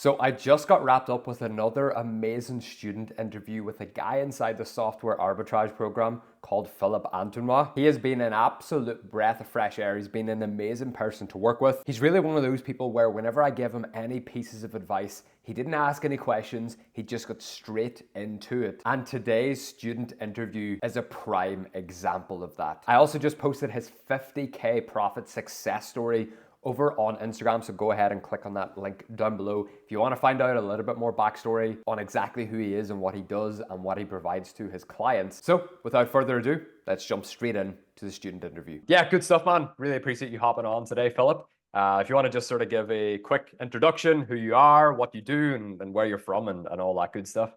So I just got wrapped up with another amazing student interview with a guy inside the software arbitrage program called Philippe Antoine. He has been an absolute breath of fresh air. He's been an amazing person to work with. He's really one of those people where whenever I give him any pieces of advice, he didn't ask any questions, he just got straight into it. And today's student interview is a prime example of that. I also just posted his 50K profit success story over on Instagram, so go ahead and click on that link down below if you want to find out a little bit more backstory on exactly who he is and what he does and what he provides to his clients. So without further ado, let's jump straight in to the student interview. Yeah, good stuff, man. Really appreciate you hopping on today, Philip. If you want to just sort of give a quick introduction, who you are, what you do, and where you're from, and all that good stuff.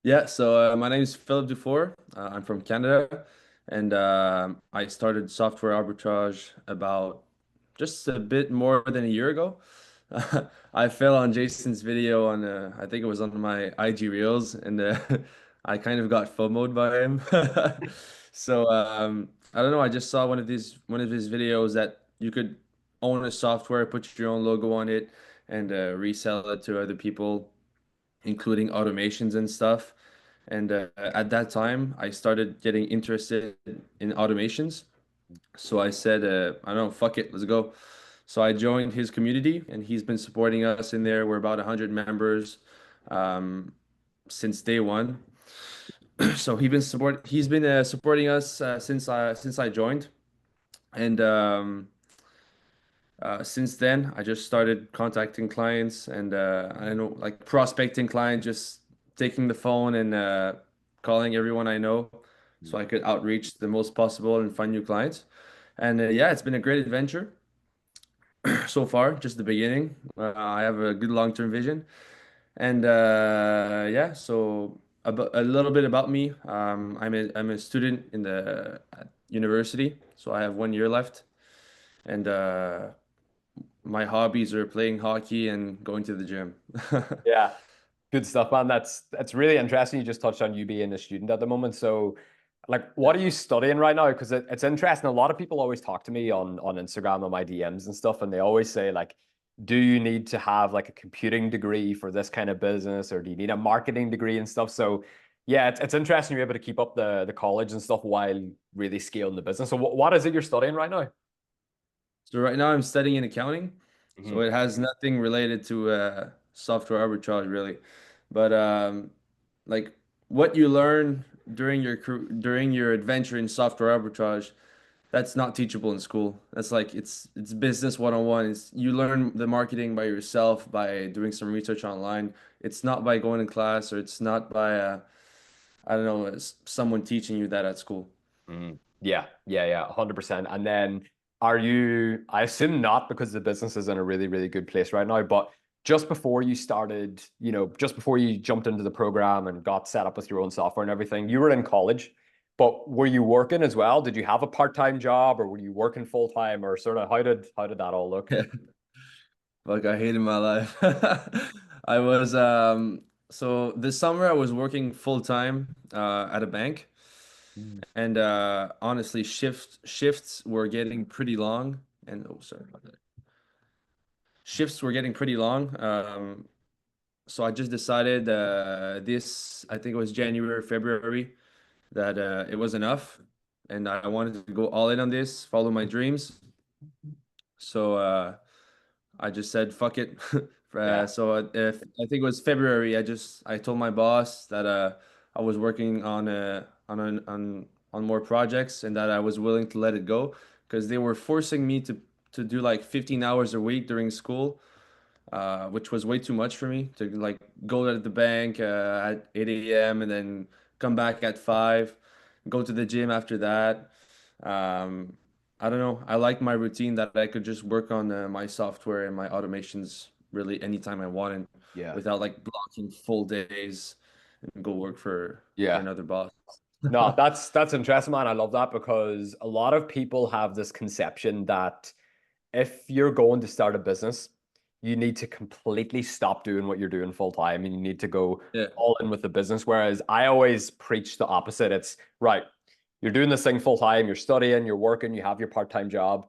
Yeah, so my name is Philippe Dufour. I'm from Canada, and I started software arbitrage about just a bit more than a year ago. I fell on Jason's video on, I think it was on my IG Reels, and I kind of got FOMO'd by him. So I don't know. I just saw one of his videos that you could own a software, put your own logo on it, and resell it to other people, including automations and stuff. And at that time, I started getting interested in automations. So I said, I don't know, fuck it, let's go. So I joined his community, and he's been supporting us in there. We're about 100 members um, since day one. So he's been supporting us since I joined, and since then, I just started contacting clients and I don't know, like prospecting clients, just taking the phone and calling everyone I know so I could outreach the most possible and find new clients. And yeah, it's been a great adventure so far, just the beginning. I have a good long-term vision. And yeah, so a little bit about me. I'm a student in the at university, so I have 1 year left. And my hobbies are playing hockey and going to the gym. Yeah, good stuff, man. That's really interesting. You just touched on you being a student at the moment. So, like, Yeah. what are you studying right now? Because it's interesting. A lot of people always talk to me on Instagram and my DMs and stuff, and they always say like, do you need to have like a computing degree for this kind of business, or do you need a marketing degree and stuff? So, yeah, it's interesting you're able to keep up the college and stuff while really scaling the business. So, what is it you're studying right now? So right now I'm studying in accounting. So Mhm. it has nothing related to software arbitrage really. But like what you learn during your adventure in software arbitrage, that's not teachable in school. That's like it's business 101. It's you learn the marketing by yourself by doing some research online. It's not by going to class or it's not by I don't know, someone teaching you that at school. Yeah, yeah, 100%. And then I assume not because the business is in a really, really good place right now, but just before you started, just before you jumped into the program and got set up with your own software and everything, you were in college, but were you working as well? Did you have a part-time job or were you working full-time or sort of how did that all look? Like I hated my life. I was so this summer I was working full time at a bank, Mm. and honestly shifts were getting pretty long, and oh sorry about that. Shifts were getting pretty long. So I just decided this I think it was January, February that it was enough, and I wanted to go all in on this, follow my dreams. So I just said fuck it. Yeah. So if I think it was February, I told my boss that I was working on more projects and that I was willing to let it go because they were forcing me to do like 15 hours a week during school, which was way too much for me to like go to the bank at 8 a.m. and then come back at 5, go to the gym after that. Um, I don't know. I like my routine that I could just work on my software and my automations really anytime I wanted Yeah. without like blocking full days and go work for Yeah. another boss. No, that's interesting, man. I love that because a lot of people have this conception that if you're going to start a business, you need to completely stop doing what you're doing full time and you need to go Yeah. all in with the business. Whereas I always preach the opposite. It's right, you're doing this thing full time, you're studying, you're working, you have your part time job.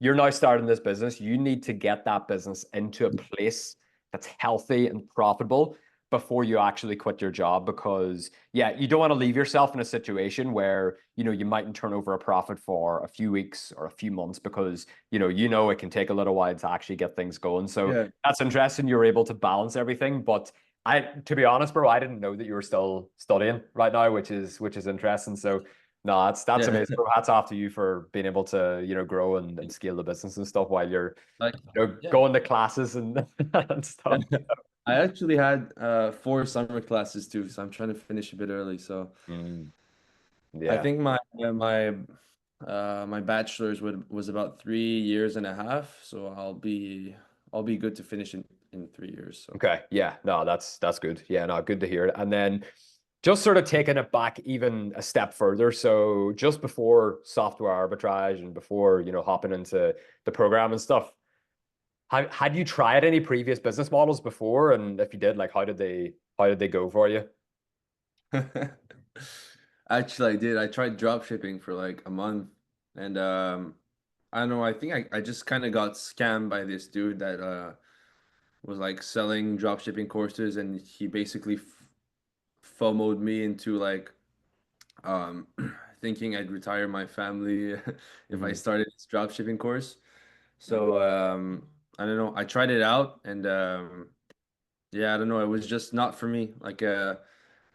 You're now starting this business. You need to get that business into a place that's healthy and profitable before you actually quit your job. Because yeah, you don't want to leave yourself in a situation where, you mightn't turn over a profit for a few weeks or a few months because, it can take a little while to actually get things going. So Yeah. that's interesting. You're able to balance everything. But to be honest, bro, I didn't know that you were still studying right now, which is interesting. So no, that's Yeah. amazing, bro. Hats off to you for being able to, grow and scale the business and stuff while you're, Like, yeah. going to classes and, and Yeah. stuff. I actually had 4 summer classes too, so I'm trying to finish a bit early. So Mm, I yeah. think my bachelor's was about 3 years and a half. So I'll be good to finish in 3 years. So Okay. Yeah. No, that's good. Yeah. No, good to hear it. And then just sort of taking it back even a step further. So just before software arbitrage and before, hopping into the program and stuff, had you tried any previous business models before? And if you did, like, how did they go for you? actually I did. I tried drop shipping for like a month, and I don't know. I think I just kind of got scammed by this dude that was like selling drop shipping courses, and he basically FOMO'd me into like um thinking I'd retire my family if I Mhm. started this drop shipping course. So I don't know. I tried it out, and yeah, I don't know. It was just not for me. Like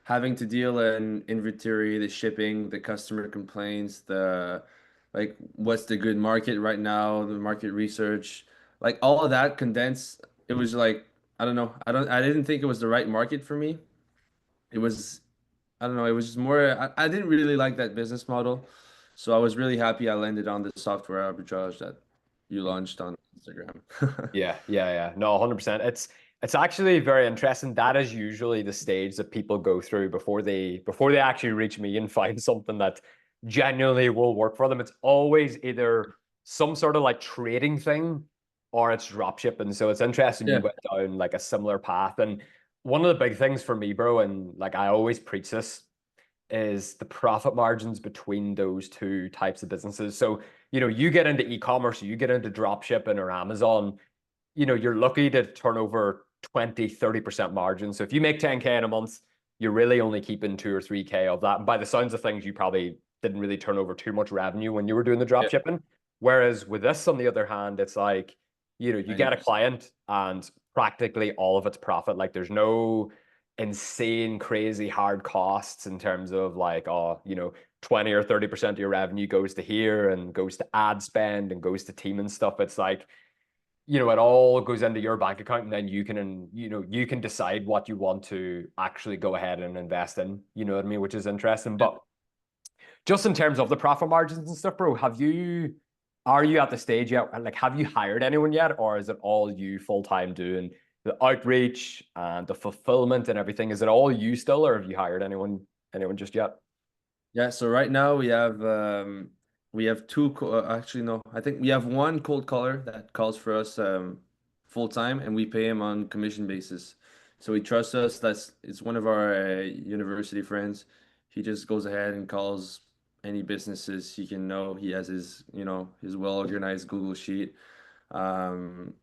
having to deal in inventory, the shipping, the customer complaints, the like what's the good market right now, the market research, like all of that condensed. It was like I don't know. I didn't think it was the right market for me. It was I don't know. It was just more. I didn't really like that business model, so I was really happy I landed on the software arbitrage that you launched on Instagram. Yeah, yeah, yeah. No, 100%. It's actually very interesting. That is usually the stage that people go through before they actually reach me and find something that genuinely will work for them. It's always either some sort of like trading thing or it's drop shipping. So it's interesting you Yeah, went down like a similar path. And one of the big things for me, bro, and like I always preach this, is the profit margins between those two types of businesses. So, you get into e-commerce, you get into drop shipping or Amazon, you're lucky to turn over 20-30% margin. So if you make 10K in a month, you're really only keeping 2 or 3K of that. And by the sounds of things, you probably didn't really turn over too much revenue when you were doing the drop yeah, shipping. Whereas with this, on the other hand, it's like, you get a 90%. client and practically all of it's profit. Like there's no insane, crazy hard costs in terms of like, 20 or 30% of your revenue goes to here and goes to ad spend and goes to team and stuff. It's like, it all goes into your bank account and then you can decide what you want to actually go ahead and invest in, you know what I mean, which is interesting. Yeah. But just in terms of the profit margins and stuff, bro, are you at the stage yet? Like, have you hired anyone yet, or is it all you full time doing the outreach and the fulfillment and everything? Is it all you still, or have you hired anyone just yet? Yeah, so right now we have two actually no, I think we have one cold caller that calls for us full time and we pay him on commission basis. So he trusts us. It's one of our university friends. He just goes ahead and calls any businesses he can know. He has his well organized Google sheet. Um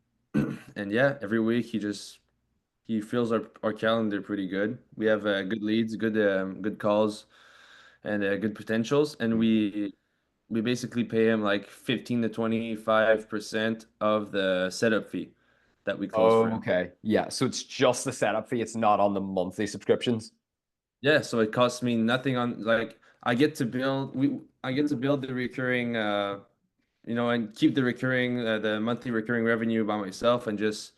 and yeah, every week he fills our calendar pretty good. We have good leads, good calls and good potentials, and we basically pay him like 15 to 25% of the setup fee that we close for Oh, him. okay. Yeah. So it's just the setup fee. It's not on the monthly subscriptions. Yeah, so it costs me nothing on like I get to build the recurring and keep the monthly recurring revenue by myself and just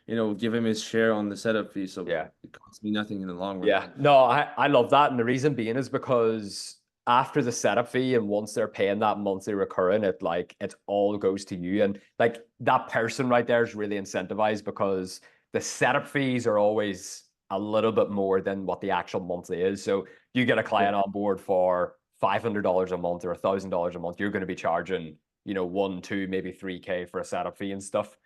give him his share on the setup fee, so Yeah. it costs me nothing in the long run. Yeah, no, I love that. And the reason being is because after the setup fee and once they're paying that monthly recurring, it all goes to you. And like that person right there is really incentivized because the setup fees are always a little bit more than what the actual monthly is. So you get a Yeah. client on board for $500 a month or $1,000 a month, you're going to be charging, 1, 2, maybe 3K for a setup fee and stuff.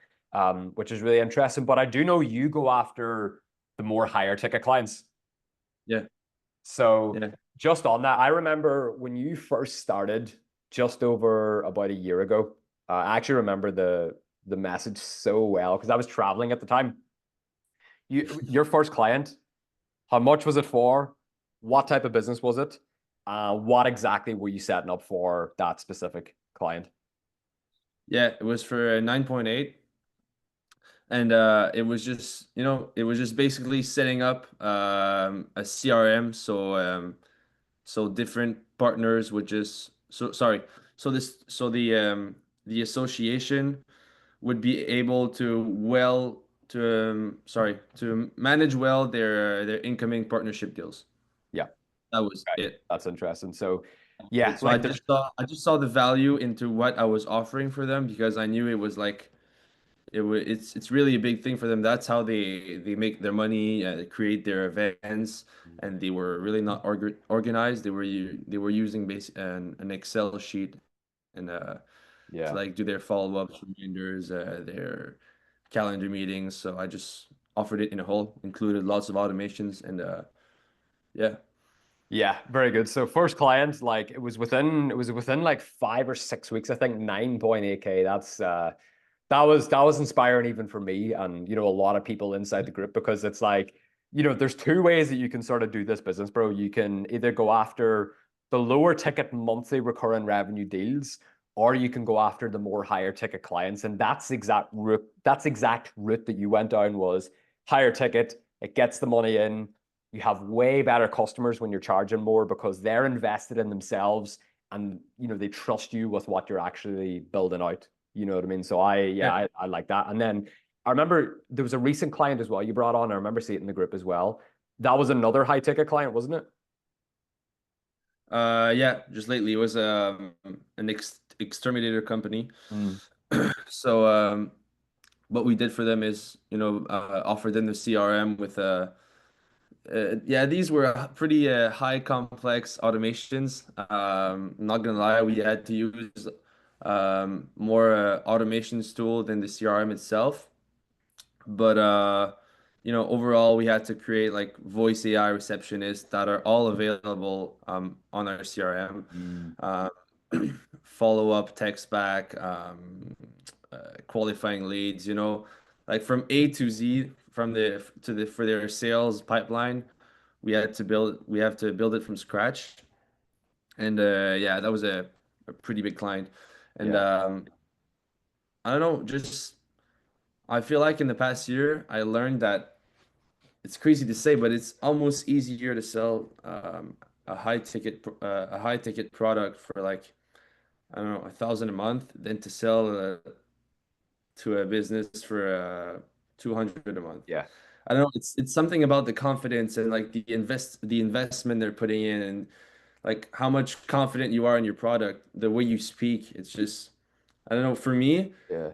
Which is really interesting. But I do know you go after the more higher ticket clients. Yeah. So Yeah. just on that, I remember when you first started just over about a year ago. I actually remember the message so well because I was traveling at the time. Your first client, how much was it for? What type of business was it? What exactly were you setting up for that specific client? Yeah, it was for 9.8. And it was just, it was just basically setting up a CRM. So different partners would just, so sorry. The association would be able to manage well their incoming partnership deals. Yeah, That was okay. it. That's interesting. So, yeah, So like there's I just saw the value into what I was offering for them because I knew it was like it's really a big thing for them. That's how they make their money, create their events, and they were really not organized. They were using an Excel sheet and to yeah. like do their follow-ups, reminders, their calendar meetings. So I just offered it in a whole, included lots of automations, and yeah. Yeah, very good. So first client, like it was within like 5 or 6 weeks, I think 9.8K. That was inspiring even for me and a lot of people inside the group because it's like, there's two ways that you can sort of do this business, bro. You can either go after the lower ticket monthly recurring revenue deals, or you can go after the more higher ticket clients. And that's exact route that you went down was higher ticket, it gets the money in. You have way better customers when you're charging more because they're invested in themselves and they trust you with what you're actually building out. You know what I mean? So Yeah. I like that. And then I remember there was a recent client as well you brought on. I remember seeing it in the group as well. That was another high ticket client, wasn't it? Yeah, just lately it was an exterminator company. Mm, So what we did for them is, offer them the CRM with yeah, these were pretty high complex automations. Not gonna lie, we had to use more automations tool than the CRM itself. But overall, we had to create like voice AI receptionists that are all available on our CRM. mm, Uh, follow up, text back, qualifying leads. Like from A to Z, from the to the for their sales pipeline, we have to build it from scratch. And yeah, that was a pretty big client. And yeah. I don't know, just I feel like in the past year, I learned that it's crazy to say, but it's almost easier to sell a high ticket product for like I don't know 1,000 a month than to sell to a business for 200 a month. Yeah. I don't know. It's something about the confidence and like the investment they're putting in and like how much confident you are in your product, the way you speak. It's just I don't know. For me, Yeah.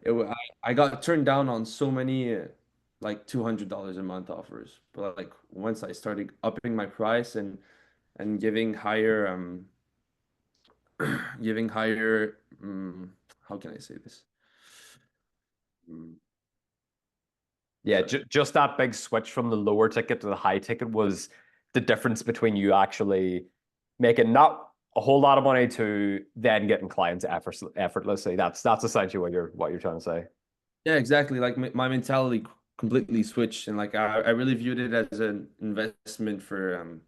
I got turned down on so many like $200 a month offers, but like once I started upping my price and giving higher giving higher how can I say this? Mm, Yeah, sorry. just that big switch from the lower ticket to the high ticket was the difference between you actually making not a whole lot of money to then getting clients effortlessly. That's essentially what you're trying to say. Yeah, exactly. Like my mentality completely switched, and like I really viewed it as an investment for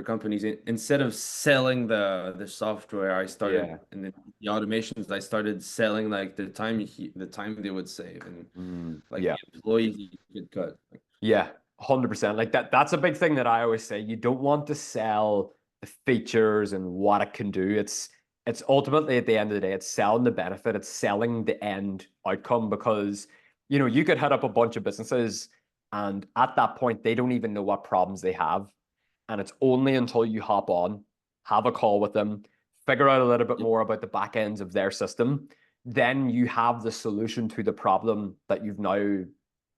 companies. Instead of selling the software, I started Yeah. and the automations. I started selling like the time they would save and like Yeah. the employees you could cut. Like, Yeah, 100%. Like that's a big thing that I always say. You don't want to sell the features and what it can do. It's ultimately at the end of the day, it's selling the benefit, it's selling the end outcome because you could head up a bunch of businesses and at that point they don't even know what problems they have. And it's only until you hop on, have a call with them, figure out a little bit yeah, more about the back ends of their system, then you have the solution to the problem that you've now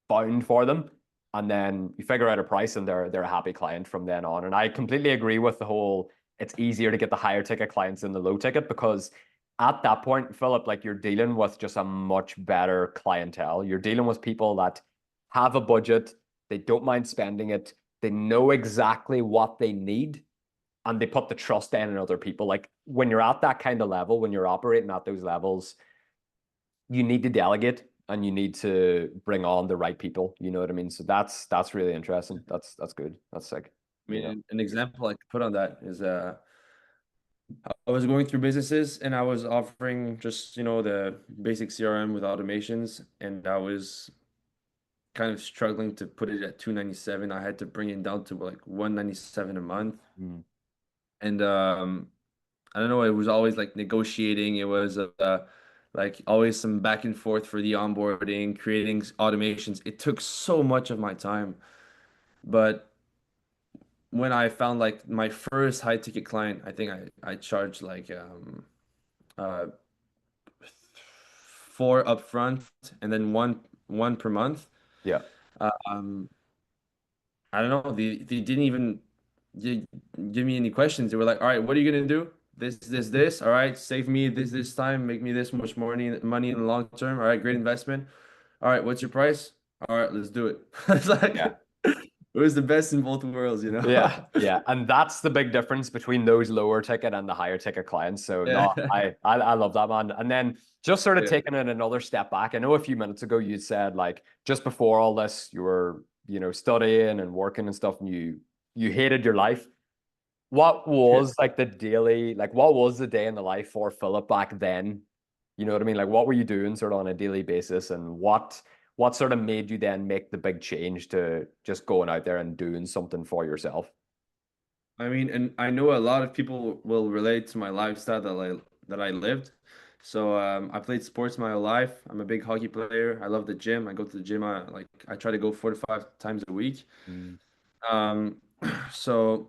found for them, and then you figure out a price and they're a happy client from then on. And I completely agree with the whole it's easier to get the higher ticket clients than the low ticket because at that point, Philip, like you're dealing with just a much better clientele. You're dealing with people that have a budget, they don't mind spending it, they know exactly what they need, and they put the trust in other people. Like when you're at that kind of level, when you're operating at those levels, you need to delegate and you need to bring on the right people. You know what I mean? So that's really interesting. That's good. That's sick. I You know. mean, an example I could put on that is I was going through businesses and I was offering just, the basic CRM with automations, and I was kind of struggling to put it at 297. I had to bring it down to like 197 a month. Mm. And I don't know, it was always like negotiating. It was like always some back and forth for the onboarding, creating automations. It took so much of my time. But when I found like my first high ticket client, I think I charged like uh four upfront and then one per month. Yeah. Um, I don't know. They didn't even gi- give me any questions. They were like, "All right, what are you gonna do? This. All right, save me this time, make me this much money in the long term. All right, great investment. All right, what's your price? All right, let's do it." It's Yeah. like it was the best in both worlds, you Yeah, know? yeah, and that's the big difference between those lower ticket and the higher ticket clients. So Yeah, no, I love that, man. And then just sort of yeah, taking it another step back. I know a few minutes ago you said like just before all this you were studying and working and stuff, and you hated your life. What yeah. was like the daily, like what was the day in the life for Philip back then? You know what I mean? Like what were you doing sort of on a daily basis, and what sort of made you then make the big change to just going out there and doing something for yourself? I mean, and I know a lot of people will relate to my lifestyle that I lived. So I played sports my whole life. I'm a big hockey player. I love the gym. I go to the gym. I try to go 4 to 5 times a week. Mm. Um, so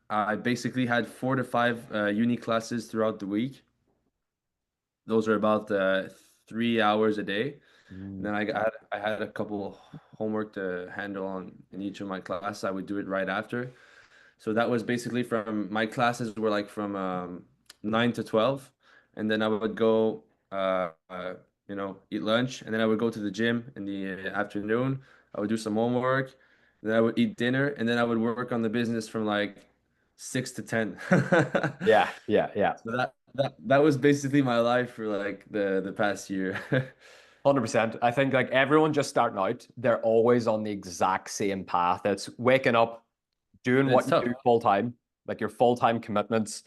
I basically had 4 to 5 uni classes throughout the week. Those are about 3 hours a day. And Mm. then I had a couple homework to handle on in each of my classes. I would do it right after. So that was basically from my classes were like from 9 to 12. And then I would go, eat lunch. And then I would go to the gym in the afternoon. I would do some homework. Then I would eat dinner. And then I would work on the business from like 6 to 10. Yeah, yeah, yeah. So that was basically my life for like the past year. 100%. I think like everyone just starting out, they're always on the exact same path. It's waking up, doing And it's what you tough. do full time, like your full time commitments,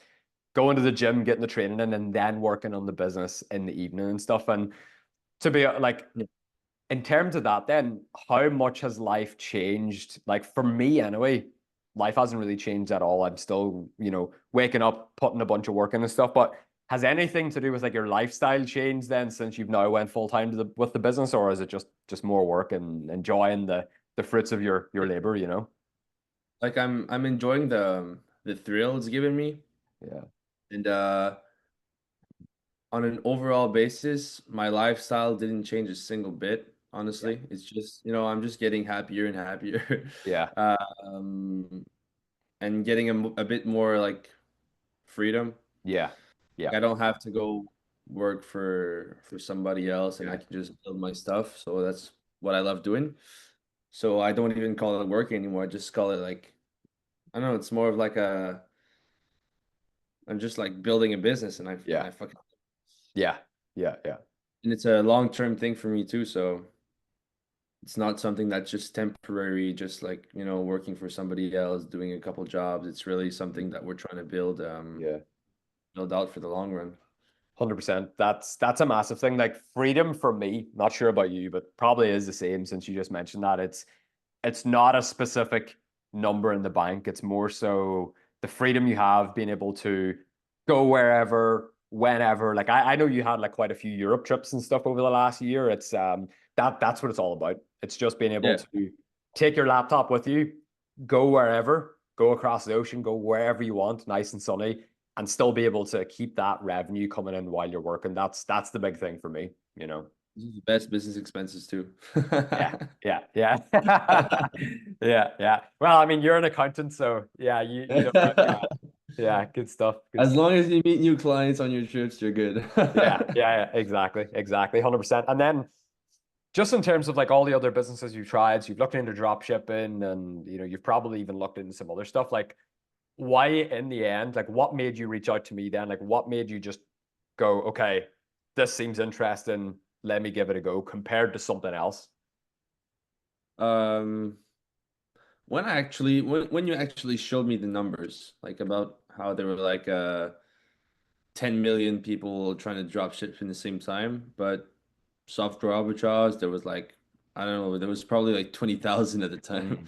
going to the gym, getting the training in, and then working on the business in the evening and stuff. And to be like, Yeah. in terms of that, then how much has life changed? Like for me, anyway, life hasn't really changed at all. I'm still, waking up, putting a bunch of work in and stuff. But has anything to do with like your lifestyle changed then since you've now went full time with the business, or is it just more work and enjoying the fruits of your labor? Like I'm enjoying the thrill it's given me. Yeah, And on an overall basis, my lifestyle didn't change a single bit, yeah, honestly. It's just, I'm just getting happier and happier. yeah, Um, and getting a bit more like freedom. yeah, yeah, Like I don't have to go work for somebody else and I yeah, can just build my stuff. So that's what I love doing. So I don't even call it work anymore. I just call it like, I don't know, it's more of like I'm just like building a business and yeah, I fucking yeah, yeah, yeah. and it's a long-term thing for me too, so it's not something that's just temporary, just like, working for somebody else, doing a couple jobs. It's really something that we're trying to Yeah. build out for the long run. 100%. That's a massive thing. Like freedom for me, not sure about you, but probably is the same since you just mentioned that. It's not a specific number in the bank. It's more so the freedom you have being able to go wherever, whenever. Like I know you had like quite a few Europe trips and stuff over the last year. It's that's what it's all about. It's just being able Yeah. to take your laptop with you, go wherever, go across the ocean, go wherever you want, nice and sunny, and still be able to keep that revenue coming in while you're working. That's the big thing for me. This is the best business expenses too. Yeah, yeah, yeah. Yeah, yeah. Well, I mean, you're an accountant, so yeah, you know about that. Yeah, good stuff. Good As stuff. long as you meet new clients on your trips, you're good. Yeah, yeah, yeah, exactly, exactly, 100%. And then just in terms of like all the other businesses you've tried, so you've looked into drop shipping and you've probably even looked into some other stuff. Like, why in the end, like what made you reach out to me then? Like what made you just go, okay, this seems interesting. let me give it a go compared to something else? Um, when you actually showed me the numbers, like about how there were like 10 million people trying to drop ship in the same time, but software arbitrage, there was like, I don't know, there was probably like 20,000 at the time.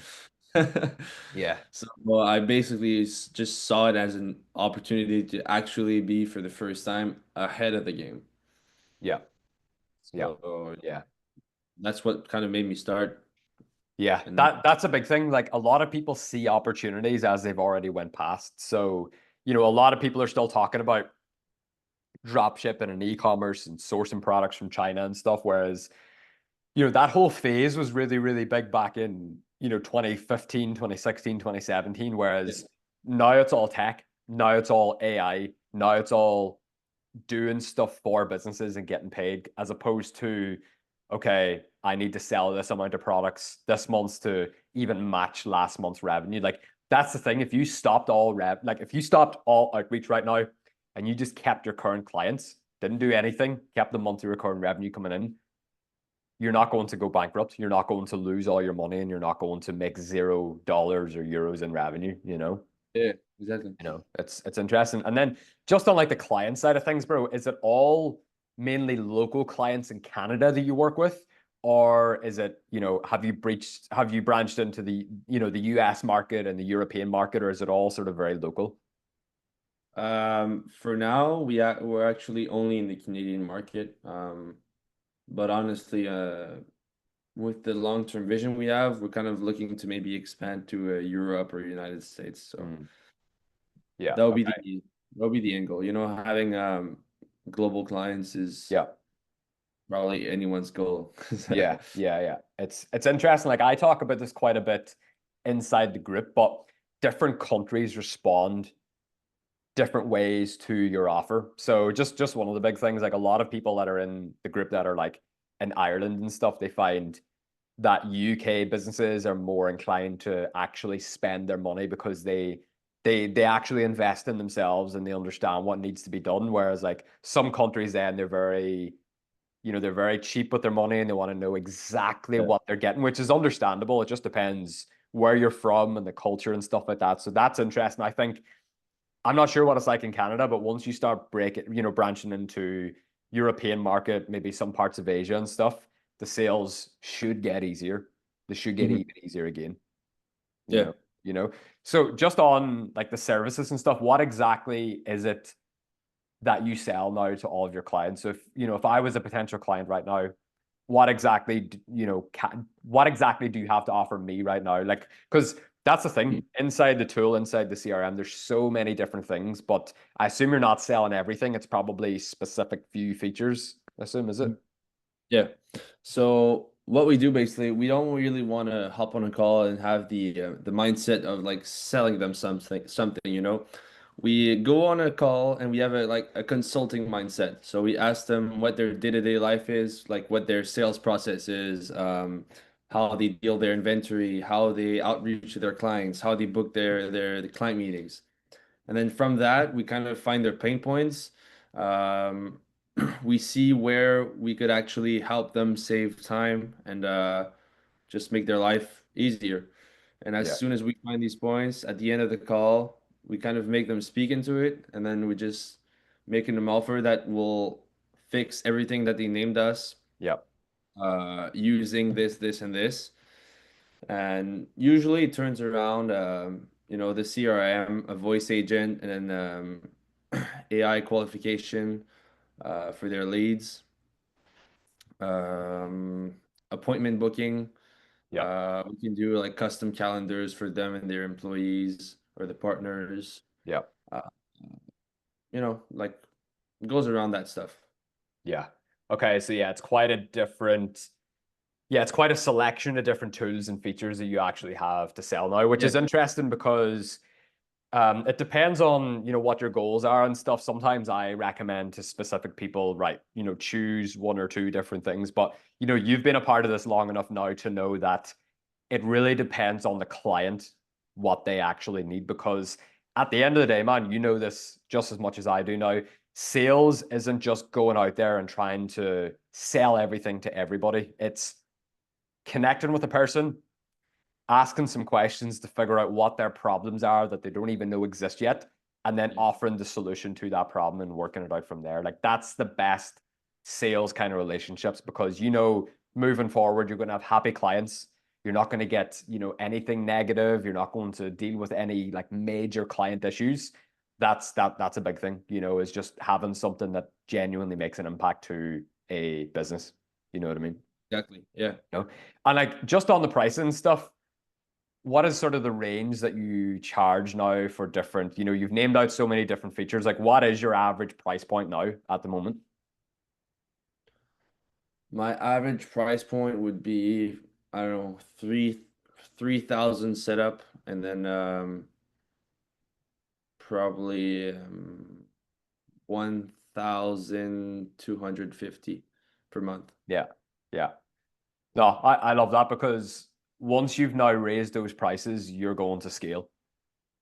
Mm, yeah, So well, I basically just saw it as an opportunity to actually be for the first time ahead of the game. yeah, yeah, So yeah. that's what kind of made me start. Yeah, And that's a big thing. Like a lot of people see opportunities as they've already went past. So, a lot of people are still talking about drop shipping and e-commerce and sourcing products from China and stuff. Whereas, that whole phase was really, really big back in, 2015, 2016, 2017. yeah, Whereas now it's all tech. Now it's all AI. Now it's all doing stuff for businesses and getting paid as opposed to, okay, I need to sell this amount of products this month to even match last month's revenue. Like that's the thing. If you stopped if you stopped all outreach right now and you just kept your current clients, didn't do anything, kept the monthly recurring revenue coming in, you're not going to go bankrupt. You're not going to lose all your money and you're not going to make $0 or euros in revenue. yeah, exactly. It's interesting. And then just on like the client side of things, bro, is it all mainly local clients in Canada that you work with? Or is it, have you branched into the US market and the European market, or is it all sort of very local? For now, we're actually only in the Canadian market. But honestly, with the long-term vision we have, we're kind of looking to maybe expand to Europe or United States. So Mm, yeah. that would be Okay. the end goal. Having global clients is Yeah. probably anyone's goal. Yeah. Yeah. Yeah. It's interesting. Like I talk about this quite a bit inside the group, but different countries respond different ways to your offer. So just one of the big things, like a lot of people that are in the group that are like in Ireland and stuff, they find that UK businesses are more inclined to actually spend their money because they actually invest in themselves and they understand what needs to be done. Whereas like some countries then they're very cheap with their money and they want to know exactly Yeah. what they're getting, which is understandable. It just depends where you're from and the culture and stuff like that. So that's interesting. I think I'm not sure what it's like in Canada, but once you start branching into European market, maybe some parts of Asia and stuff, the sales should get easier. They should get Mhm. even easier again, you Yeah. know, you know. So just on like the services and stuff, what exactly is it that you sell now to all of your clients? So if I was a potential client right now, what exactly do you have to offer me right now? Like, because that's the thing inside the tool, inside the CRM, there's so many different things, but I assume you're not selling everything. It's probably specific few features, I assume, is it? Mhm. Yeah. So what we do basically, we don't really want to hop on a call and have the mindset of like selling them something. We go on a call and we have a consulting mindset. So we ask them what their day-to-day life is, like what their sales process is, how they deal their inventory, how they outreach to their clients, how they book the client meetings. And then from that, we kind of find their pain points. Um, we see where we could actually help them save time and just make their life easier. And as Yeah, soon as we find these points at the end of the call, we kind of make them speak into it, and then we just making them offer that will fix everything that they named us yeah, using this, and this. And usually it turns around, the CRM, a voice agent, and then AI qualification for their leads, um, appointment booking. yeah, We can do like custom calendars for them and their employees or the partners. yeah, Uh, like it goes around that stuff. yeah. Okay, so yeah, it's quite a selection of different tools and features that you actually have to sell now, which Yeah. is interesting because it depends on, what your goals are and stuff. Sometimes I recommend to specific people, right, choose one or two different things. But, you've been a part of this long enough now to know that it really depends on the client what they actually need. Because at the end of the day, man, you know this just as much as I do now. Sales isn't just going out there and trying to sell everything to everybody. It's connecting with a person, asking some questions to figure out what their problems are that they don't even know exist yet, and then Yeah, offering the solution to that problem and working it out from there. Like that's the best sales kind of relationships because moving forward you're going to have happy clients. You're not going to get, anything negative. You're not going to deal with any like major client issues. That's a big thing, is just having something that genuinely makes an impact to a business. You know what I mean? exactly. Yeah. And like just on the pricing stuff, what is sort of the range that you charge now for different, you've named out so many different features. Like what is your average price point now at the moment? My average price point would be, I don't know, 3,000 setup, and then probably 1,250 per month. Yeah. Yeah. No, I love that because once you've now raised those prices, you're going to scale.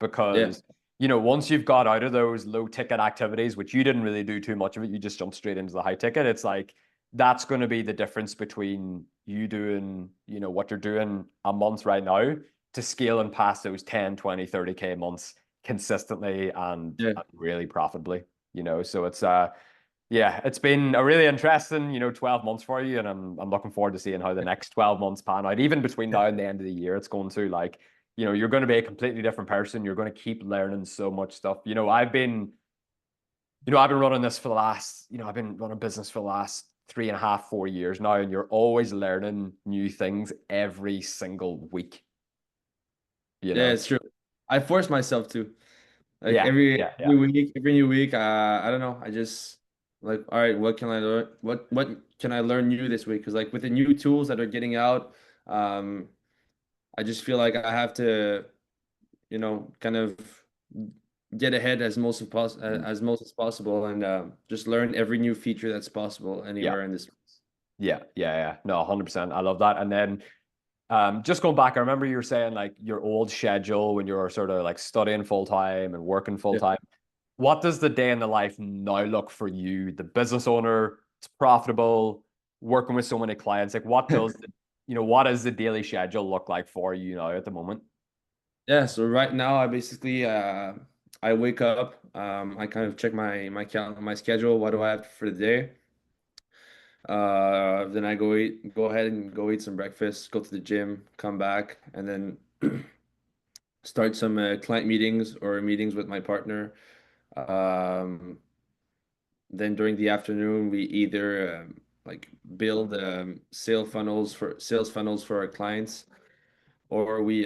Yeah. Because once you've got out of those low ticket activities, which you didn't really do too much of it, you just jumped straight into the high ticket. It's like that's going to be the difference between you doing what you're doing a month right now to scaling past those 10, 20, 30K months consistently Yeah. and really profitably. So it's been a really interesting 12 months for you, and I'm looking forward to seeing how the next 12 months pan out. Even between now and the end of the year, it's going to like you're going to be a completely different person. You're going to keep learning so much stuff. I've been running this for the last, I've been running business for the last 3.5, 4 years now, and you're always learning new things every single week, you Yeah, know? it's true. I force myself to. Like Yeah, every yeah, yeah. every new week, I don't know. I just like, all right, what can I learn? What can I learn new this week? Because like with the new tools that are getting out, um, I just feel like I have to, kind of get ahead Mhm. as most as possible, and just learn every new feature that's possible Yeah, anywhere in this space. yeah, yeah, yeah. No, 100%. I love that. And then just going back, I remember you were saying like your old schedule when you were sort of like studying full time and working full Yeah. time. What does the day in the life now look for you, the business owner? It's profitable, working with so many clients. Like, what does the daily schedule look like for you now at the moment? Yeah, so right now I basically I wake up, I kind of check my schedule, what do I have for the day? Then I go ahead and go eat some breakfast, go to the gym, come back, and then start some client meetings or meetings with my partner. Um, then during the afternoon, we either like build sales funnels for our clients, or we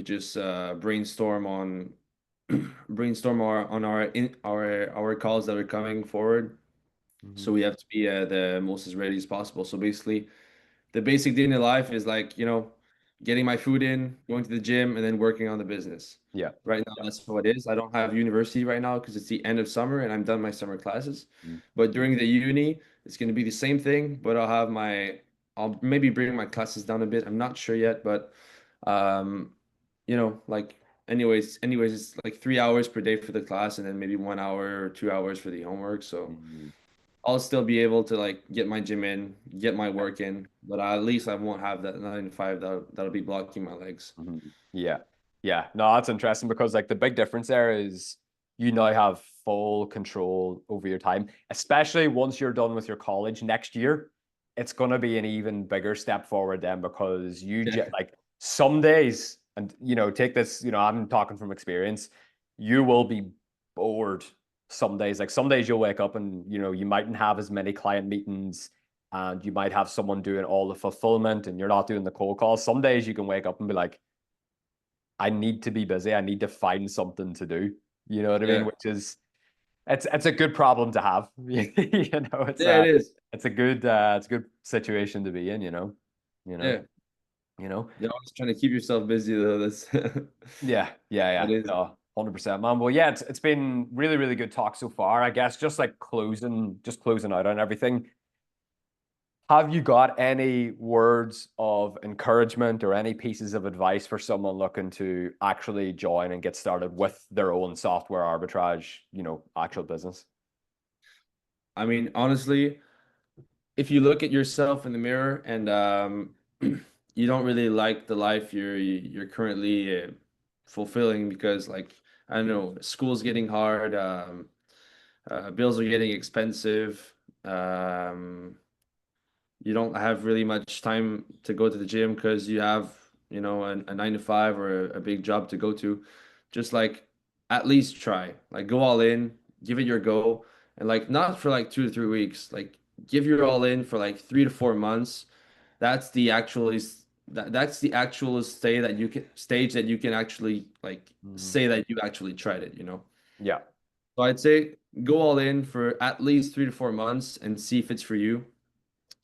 just brainstorm on our calls that are coming forward. So Mhm. we have to be the most as ready as possible. So basically, the basic day in life is like, getting my food in, going to the gym, and then working on the business. Yeah. Right now, Yeah. that's how it is. I don't have university right now because it's the end of summer and I'm done my summer classes. Mhm. But during the uni, it's going to be the same thing, but I'll maybe bring my classes down a bit. I'm not sure yet, but um, like anyways, it's like 3 hours per day for the class and then maybe 1 hour or 2 hours for the homework. So Mhm. I'll still be able to like get my gym in, get my work in, but at least I won't have that 9 to 5 that'll be blocking my legs. Mhm. Yeah. Yeah. No, that's interesting because like the big difference there is you now have full control over your time, especially once you're done with your college next year. It's going to be an even bigger step forward then because Yeah, like some days, and take this, I'm talking from experience, you will be bored some days. Like some days you'll wake up and you mightn't have as many client meetings and you might have someone doing all the fulfillment and you're not doing the cold calls. Some days you can wake up and be like, I need to be busy. I need to find something to do. You know what I mean? yeah, Which is it's a good problem to have. It's yeah. It is. it's a good situation to be in, You know, Yeah, you know. you're always trying to keep yourself busy though. That's Yeah, yeah, that yeah. is. No, 100%, man. Well, yeah, it's been really, really good talk so far. I guess just closing out on everything. Have you got any words of encouragement or any pieces of advice for someone looking to actually join and get started with their own software arbitrage, actual business? I mean, honestly, if you look at yourself in the mirror and you don't really like the life you're currently fulfilling because like I don't know, school's getting hard, bills are getting expensive, um, you don't have really much time to go to the gym because you have, you know, a 9 to 5 or a big job to go to. Just like at least try, like go all in, give it your go, and like not for like 2 to 3 weeks, like give your all in for like 3 to 4 months. That's the actual that's the actual stage that you can actually like Mhm. say that you actually tried it, you know. Yeah. So I'd say go all in for at least 3 to 4 months and see if it's for you.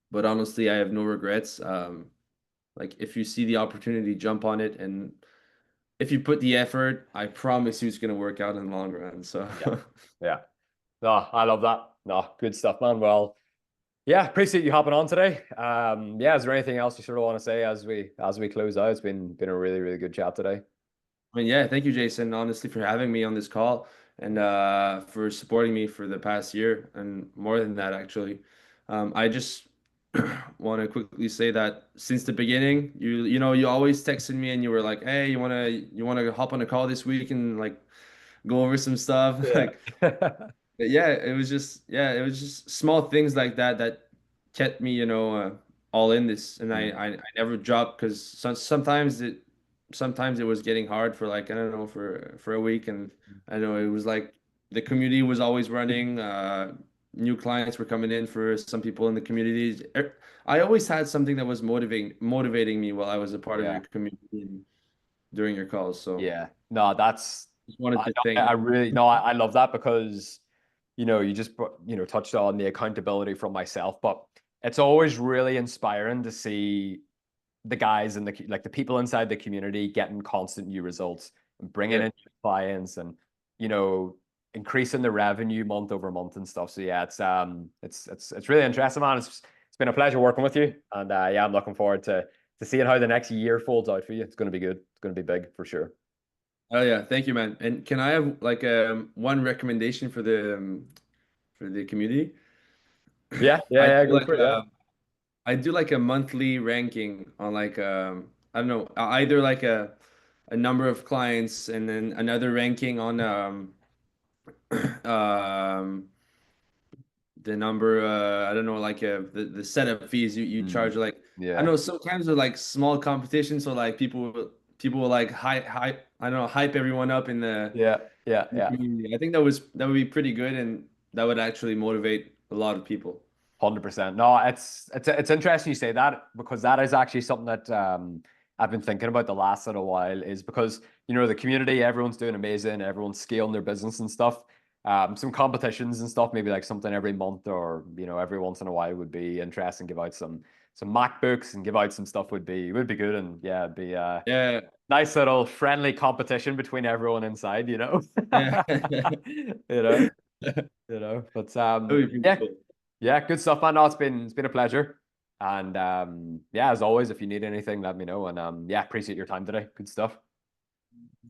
But honestly, I have no regrets. Like if you see the opportunity, jump on it, and if you put the effort, I promise you it's gonna work out in the long run. So Yeah. Yeah. No, I love that. No, good stuff, man. Well, yeah, appreciate you hopping on today. Yeah, is there anything else you sort of want to say as we close out? It's been a really, really good chat today. I mean, yeah, thank you, Jason, honestly, for having me on this call and for supporting me for the past year and more than that, actually. I just want to quickly say that since the beginning, you know, you always texted me and you were like, "Hey, you wanna hop on a call this week and like go over some stuff?" Yeah. Like but it was just small things like that that kept me, you know, all in this, and Mm. I never dropped because sometimes it was getting hard for like I don't know for a week, and I know it was like the community was always running, new clients were coming in for some people in the community. I always had something that was motivating me while I was a part of Yeah. your community and during your calls. So Yeah. No, that's just wanted I, to I thank. really no, I love that because you just touched on the accountability from myself, but it's always really inspiring to see the guys and the people inside the community getting constant new results and bringing Yeah. in new clients and you know increasing the revenue month over month and stuff. So yeah, it's really interesting, man. It's been a pleasure working with you, and yeah, I'm looking forward to seeing how the next year folds out for you. It's going to be good. It's going to be big for sure. Oh yeah, thank you, man. And can I have like one recommendation for the community? Yeah, yeah, I yeah. do Go like for it. Yeah, I do like a monthly ranking on like I don't know, either like a number of clients and then another ranking on um the number I don't know like the setup fees you mm, charge like I yeah, know sometimes they're like small competitions so like people will like hype I don't know hype everyone up yeah, yeah, in the yeah. community. I think that would be pretty good and that would actually motivate a lot of people. 100%. No, it's interesting you say that because that is actually something that I've been thinking about the last little while is because the community, everyone's doing amazing, everyone's scaling their business and stuff. Some competitions and stuff, maybe like something every month or every once in a while would be interesting. Give out some MacBooks and give out some stuff would be good and yeah, it'd be Yeah, nice little friendly competition between everyone inside, yeah. you know, But That would be pretty yeah, cool. yeah, good stuff, man. No, it's been a pleasure. And yeah, as always, if you need anything, let me know. And yeah, appreciate your time today. Good stuff.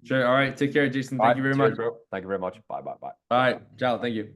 Sure. All right. Take care, Jason. All Thank you right, very much. cheers, bro. Thank you very much. Bye, bye, bye. All right. Ciao. Thank you.